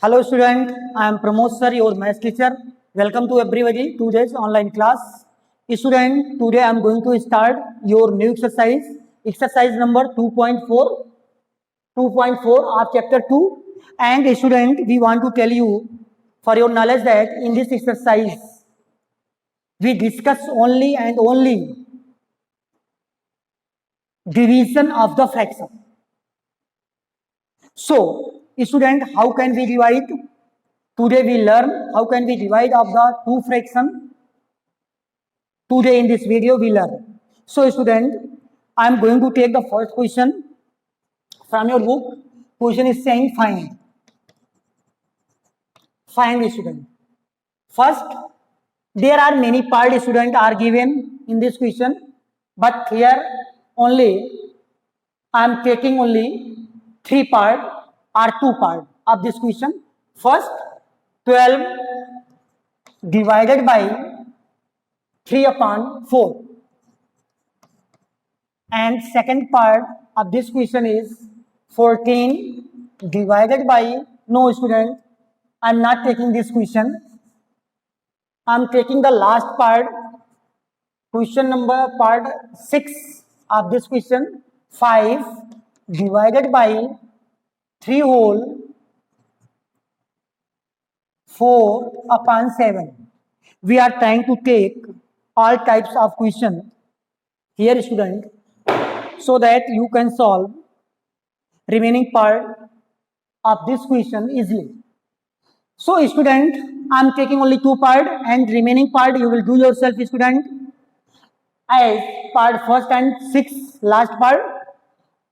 Hello student, I am Pramod sir, your math teacher. Welcome to everybody today's online class. Student, today I am going to start your new exercise number 2.4 of chapter 2. And student, we want to tell you for your knowledge that in this exercise, we discuss only and only division of the fraction. So, student, how can we divide? Today we learn how can we divide of the two fraction. Today in this video we learn. So student, I am going to take the first question from your book. Question is saying find. Find student. First, there are many parts student are given in this question, but here only I am taking only 3 part or 2 part of this question. First, 12 divided by 3/4, and second part of this question is 14 divided by, no student, I am not taking this question, I am taking the last part, question number part 6 of this question, 5 divided by 3 whole 4/7. We are trying to take all types of question here student, so that you can solve remaining part of this question easily. So student, I am taking only 2 part and remaining part you will do yourself student, as part first and 6 last part.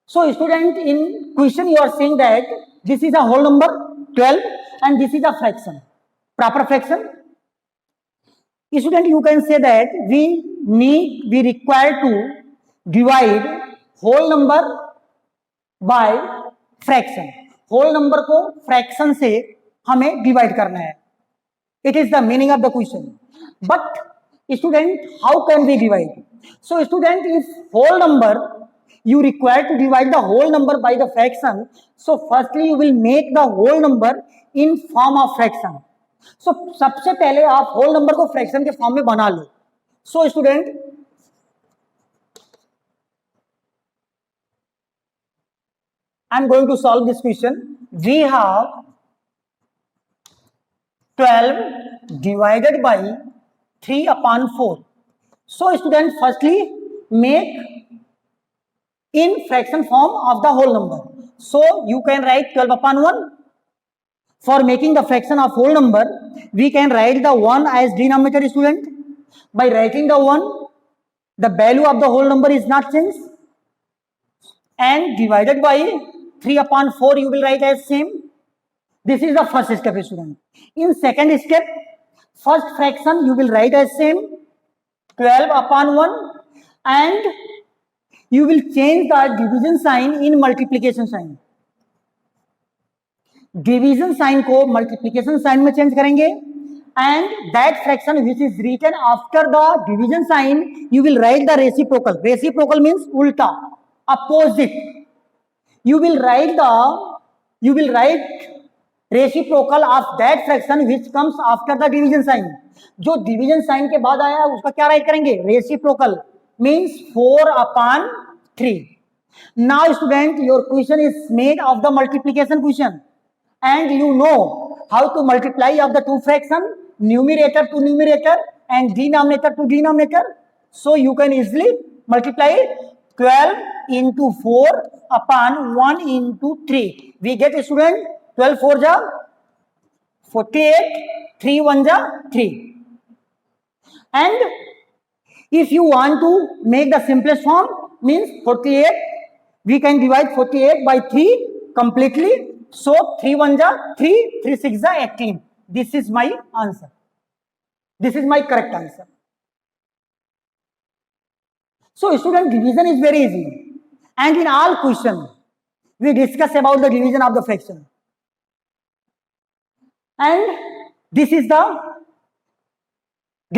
So student, in question you are saying that this is a whole number 12 and this is a fraction, proper fraction. Student, you can say that we require to divide whole number by fraction. whole number को fraction से हमें divide करना है. It is the meaning of the question. But student, how can we divide? So student, if whole number you require to divide the whole number by the fraction, so firstly you will make the whole number in form of fraction. So सबसे पहले आप whole number को fraction के form में बना लो. So student, I am going to solve this question. We have 12 divided by 3/4. So student, firstly make in fraction form of the whole number. So you can write 12/1. For making the fraction of whole number, we can write the 1 as denominator student. By writing the 1, the value of the whole number is not changed, and divided by 3/4 you will write as same. This is the first step student. In second step, first fraction you will write as same 12/1, and you will change the division sign in multiplication sign. Division sign को multiplication sign में change करेंगे, and that fraction which is written after the division sign you will write the reciprocal. Reciprocal means उल्टा, opposite. you will write reciprocal of that fraction which comes after the division sign. जो division sign के बाद आया उसका क्या write करेंगे? Reciprocal means 4/3. Now student, your question is made of the multiplication question, and you know how to multiply of the two fraction, numerator to numerator and denominator to denominator. So you can easily multiply 12 into 4/1 into 3. We get student 12 4 ja 48, 3 1 ja 3. And if you want to make the simplest form, means 48, we can divide 48 by 3 completely. So 3 1 ja 3, 3 6 ja 18. This is my answer. This is my correct answer. So student, division is very easy, and in all question we discuss about the division of the fraction, and this is the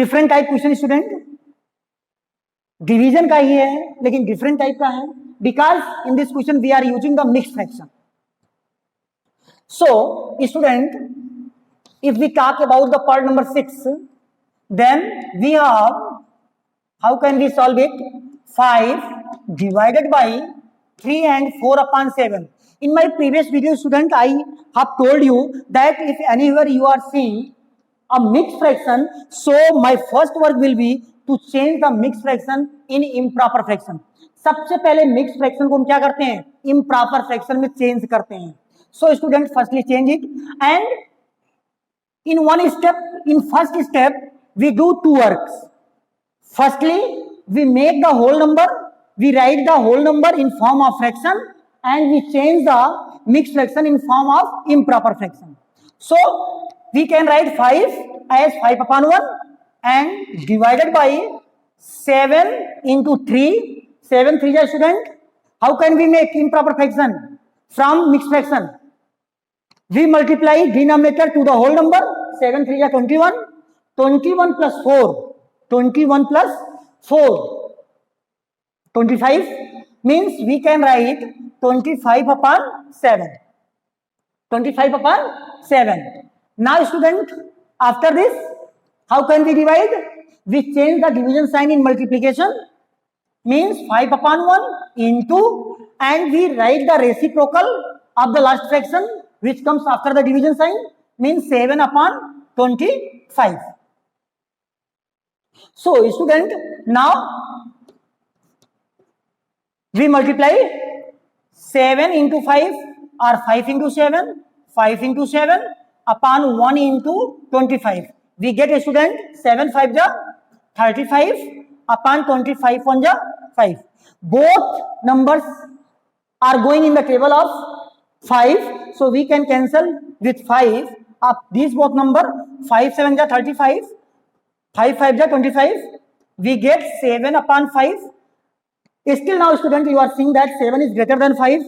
different type question student. division का ही है लेकिन different type का है, because in this question we are using the mixed fraction. So, student, if we talk about the part number 6, then we have, how can we solve it? 5 divided by 3 and 4 upon 7. In my previous video, student, I have told you that if anywhere you are seeing a mixed fraction, so my first work will be to change the mixed fraction in improper fraction. सबसे पहले mix fraction को हम क्या करते हैं? Improper fraction में change करते हैं. So student, firstly change it, and in one step, in first step, we do two works. Firstly, we make the whole number, we write the whole number in form of fraction, and we change the mixed fraction in form of improper fraction. So we can write 5 as 5 upon 1 and divided by 7 into 3. 7 3 is student. How can we make improper fraction from mixed fraction? We multiply denominator to the whole number. 7 3 is 21. 21 plus 4. 21 plus 4. 25 means we can write 25 upon 7. 25 upon 7. Now student, after this, how can we divide? We change the division sign in multiplication. Means 5 upon 1 into, and we write the reciprocal of the last fraction which comes after the division sign, means 7 upon 25. So student, now we multiply 7 into 5 or 5 into 7, 5 into 7 upon 1 into 25. We get a student 7 5 ja 35 upon 25 1 ja 5. Both numbers are going in the table of 5, so we can cancel with 5 up these both number. 5 7 ja 35, 5 5 ja 25. We get 7 upon 5. Still now student, you are seeing that 7 is greater than 5,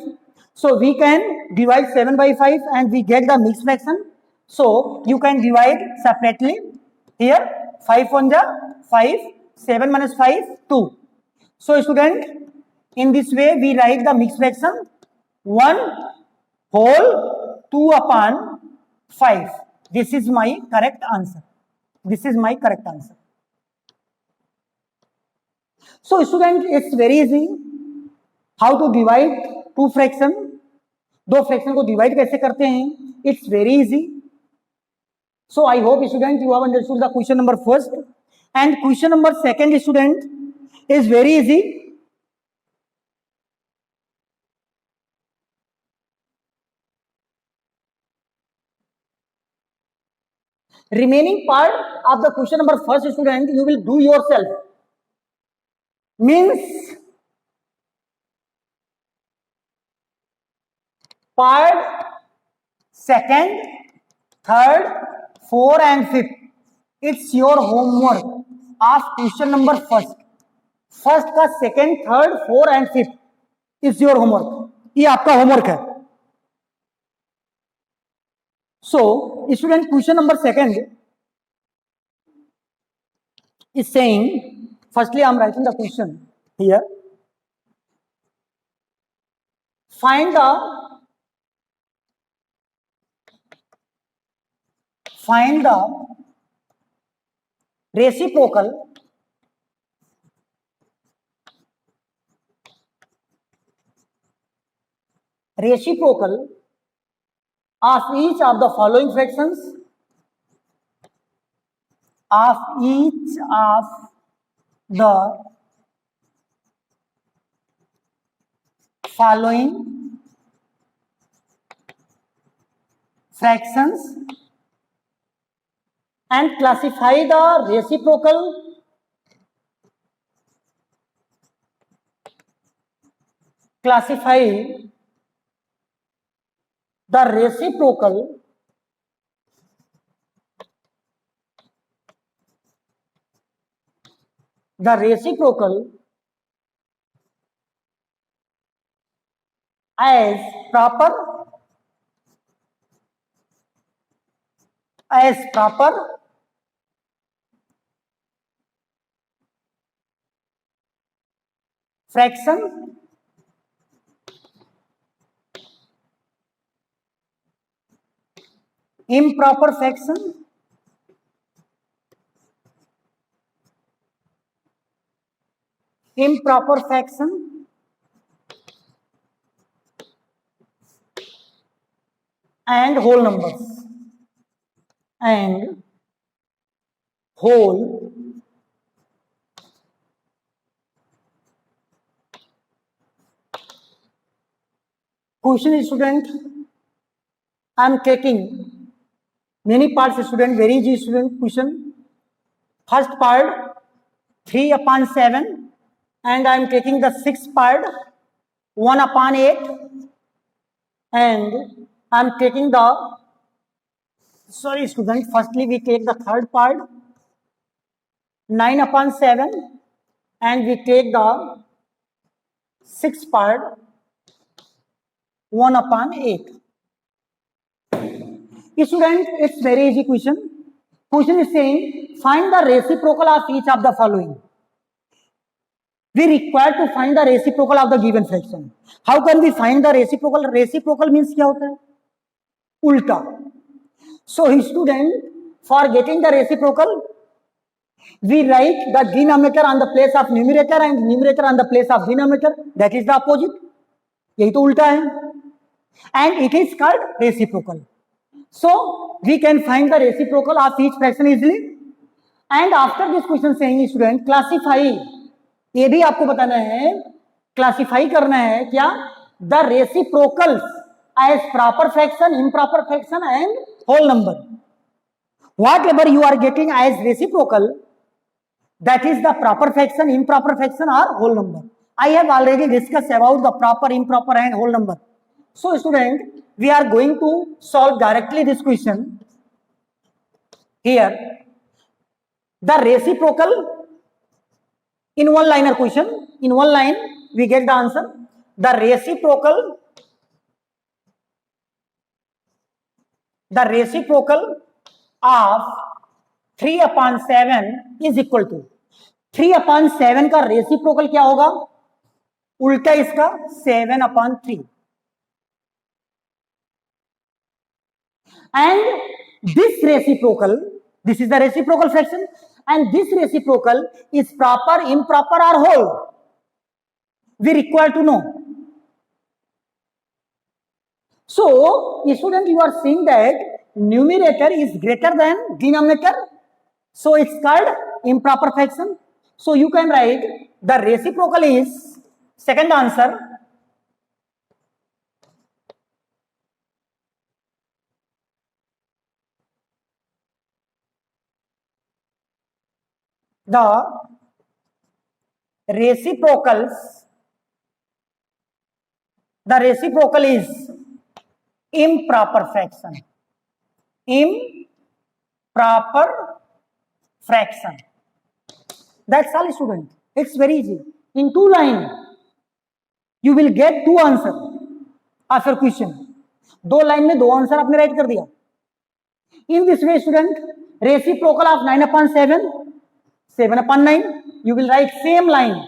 so we can divide 7 by 5 and we get the mixed fraction. So you can divide separately. Here 5 1 ja 5, 7 minus 5 2. So student, in this way we write the mixed fraction 1 whole 2 upon 5. This is my correct answer. This is my correct answer. So student, it's very easy how to divide two fraction. दो fraction को divide कैसे करते हैं? It's very easy. So I hope student you have understood the question number first, and question number second student is very easy. Remaining part of the question number first student you will do yourself. Means part second, third, 4 and 5th, it's your homework of question number first. First का second, third, 4 and 5th is your homework. ये आपका homework है. So student, question number second is saying, firstly I am writing the question here. Find the reciprocal of each of the following fractions, of each of the following fractions and classify the reciprocal as proper fraction improper fraction, improper fraction, and whole numbers, and whole question. Student, I am taking many parts. Student, very easy student question. First part 3/7, and I am taking the sixth part 1/8, and I am taking the, sorry student, firstly we take the third part 9/7, and we take the sixth part 1/8. Student, it's very easy question. Question is saying find the reciprocal of each of the following. We require to find the reciprocal of the given fraction. How can we find the reciprocal? Reciprocal means क्या होता है? उल्टा. So student, for getting the reciprocal, we write the denominator on the place of numerator and numerator on the place of denominator. That is the opposite. यही तो उल्टा है. And it is called reciprocal. So we can find the reciprocal of each fraction easily. And after this question saying student classify, ये भी आपको बताना है, classify करना है क्या, the reciprocals as proper fraction, improper fraction and whole number. Whatever you are getting as reciprocal, that is the proper fraction, improper fraction और whole number. I have already discuss about the proper, improper and whole number. So student, we are going to solve directly this question. Here the reciprocal in one liner question, in one line we get the answer. The reciprocal of 3/7 is equal to 3/7 का reciprocal क्या होगा, उल्टा इसका 7/3. And this reciprocal, this is the reciprocal fraction, and this reciprocal is proper, improper or whole. We require to know. So student, you are seeing that numerator is greater than denominator, so it's called improper fraction. So you can write the reciprocal is, second answer, the reciprocal is improper fraction. Improper fraction. That's all student. It's very easy. In two lines you will get two answer of your question. दो line में दो answer आपने right कर दिया. In this way student, reciprocal of 9/7, 7/9, you will write same line.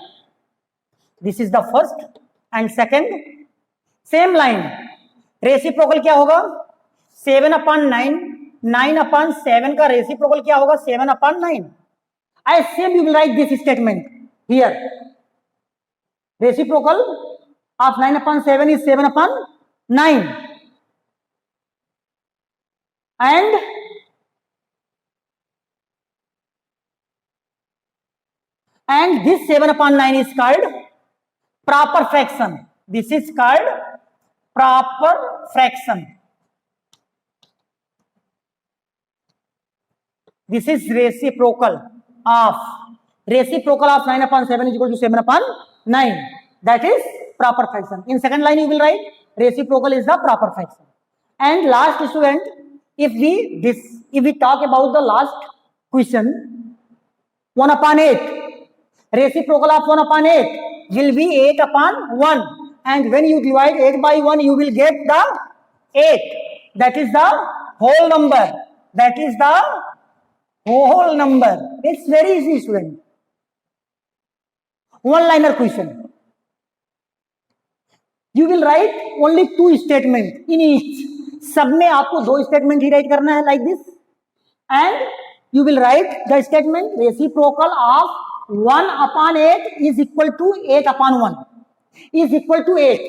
This is the first and second same line. Reciprocal क्या होगा, 7/9, 9/7 का reciprocal क्या होगा, 7/9. As same you will write this statement here. Reciprocal of 9/7 is 7/9, and this 7/9 is called proper fraction. This is called proper fraction. This is reciprocal of 9/7 is equal to 7/9. That is proper fraction. In second line you will write reciprocal is the proper fraction. And last student, if we talk about the last question, 1/8. Reciprocal of 1/8 will be 8/1, and when you divide 8 by 1 you will get the 8. That is the whole number. That is the whole number. It's very easy student. One liner question. You will write only two statements in each. सब में आपको दो statement ही write करना है, like this, and you will write the statement reciprocal of 1/8 is equal to 8/1 is equal to 8.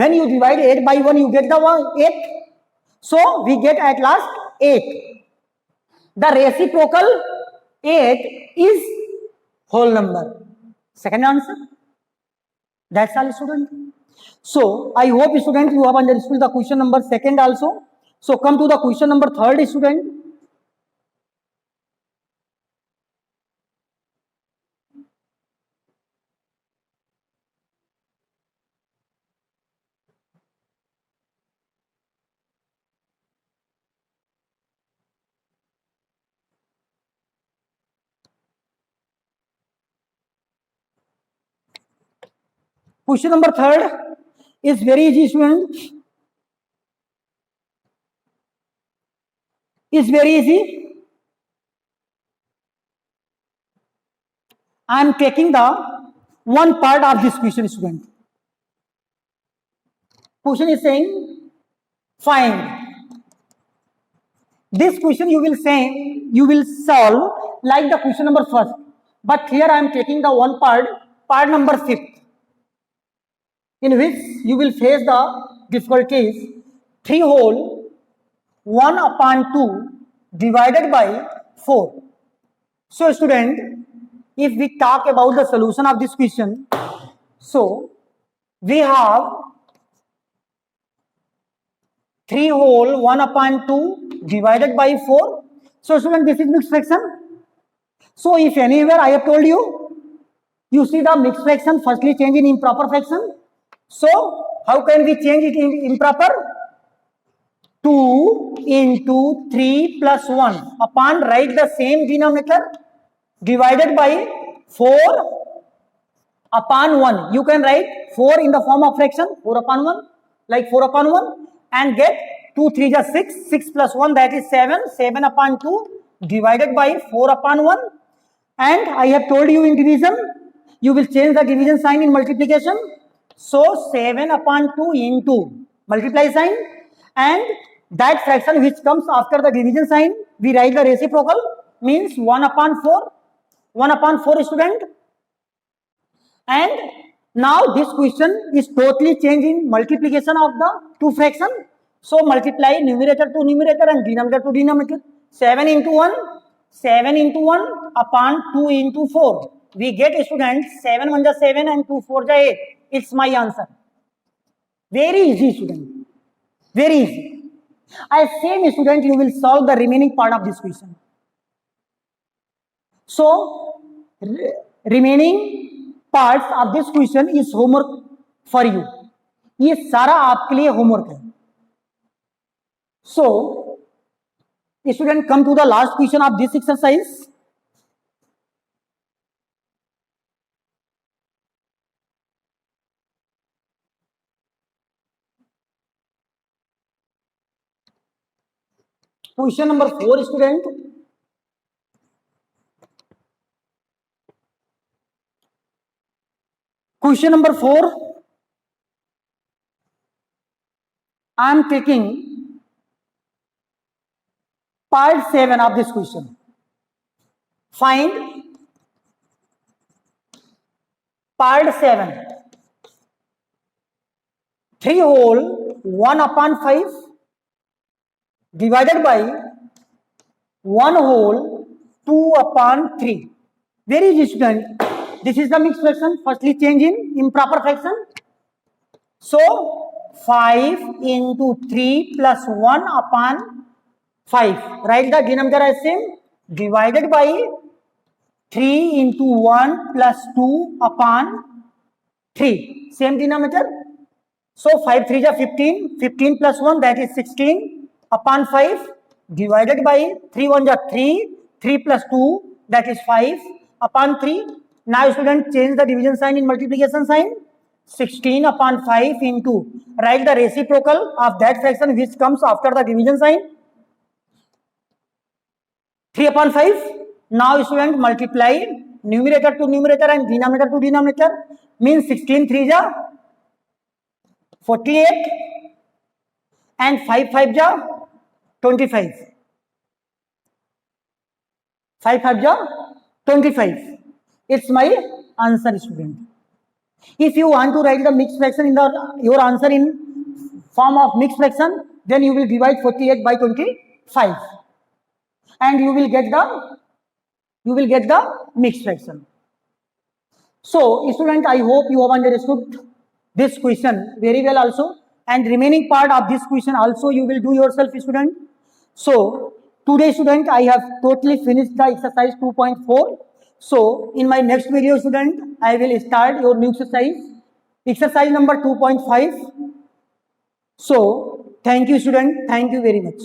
When you divide 8 by 1, you get the 8. So we get at last 8. The reciprocal 8 is whole number. Second answer. That's all, student. So I hope, student, you have understood the question number second also. So come to the question number third, student. Question number third is very easy, student. It's very easy. I am taking the one part of this question, student. Question is saying find. This question you will solve like the question number first, but here I am taking the one part number 5th, in which you will face the difficulties 3 whole 1/2 divided by 4. So student, if we talk about the solution of this question, so we have 3 whole 1/2 divided by 4. So student, this is mixed fraction. So if anywhere I have told you, you see the mixed fraction firstly change in improper fraction. So how can we change it in improper? 2 into 3 plus 1 upon write the same denominator divided by 4 upon 1. You can write 4 in the form of fraction 4/1, like 4/1, and get 2 3 is 6, 6 plus 1 that is 7, 7/2 divided by 4/1. And I have told you in division, you will change the division sign in multiplication. So 7/2 into multiply sign, and that fraction which comes after the division sign, we write the reciprocal, means 1/4. 1/4, student. And now this question is totally changing multiplication of the two fraction. So multiply numerator to numerator and denominator to denominator. 7 into 1, 7 into 1 upon 2 into 4. We get, student, 7 1 is 7 and 2 4 is 8. It's my answer. Very easy, student. Very easy. I same, student, you will solve the remaining part of this question. So remaining parts of this question is homework for you. ये सारा आपके लिए homework है. So student, come to the last question of this exercise. Question number 4, student. Question number 4. I am taking part 7 of this question. Find part 7. 3 whole 1/5 divided by 1 whole 2/3. Very easy, student. This is the mixed fraction. Firstly change in improper fraction. So 5 into 3 plus 1/5. Write the denominator as same, divided by 3 into 1 plus 2/3. Same denominator. So 5 3 is 15. 15 plus 1 that is 16/5 divided by 3 1 is 3. 3 plus 2 that is 5/3. Now student, change the division sign in multiplication sign. 16/5 into, write the reciprocal of that fraction which comes after the division sign, 3/5. Now student, multiply numerator to numerator and denominator to denominator, means 16 3 is 48. and 5 5 ja 25. 5 5 ja 25. It's my answer, student. If you want to write the mixed fraction in your answer in form of mixed fraction, then you will divide 48 by 25 and you will get the mixed fraction. So student, I hope you have understood this question very well also, and remaining part of this question also you will do yourself, student. So today, student, I have totally finished the exercise 2.4. So in my next video, student, I will start your new exercise number 2.5. So thank you, student. Thank you very much.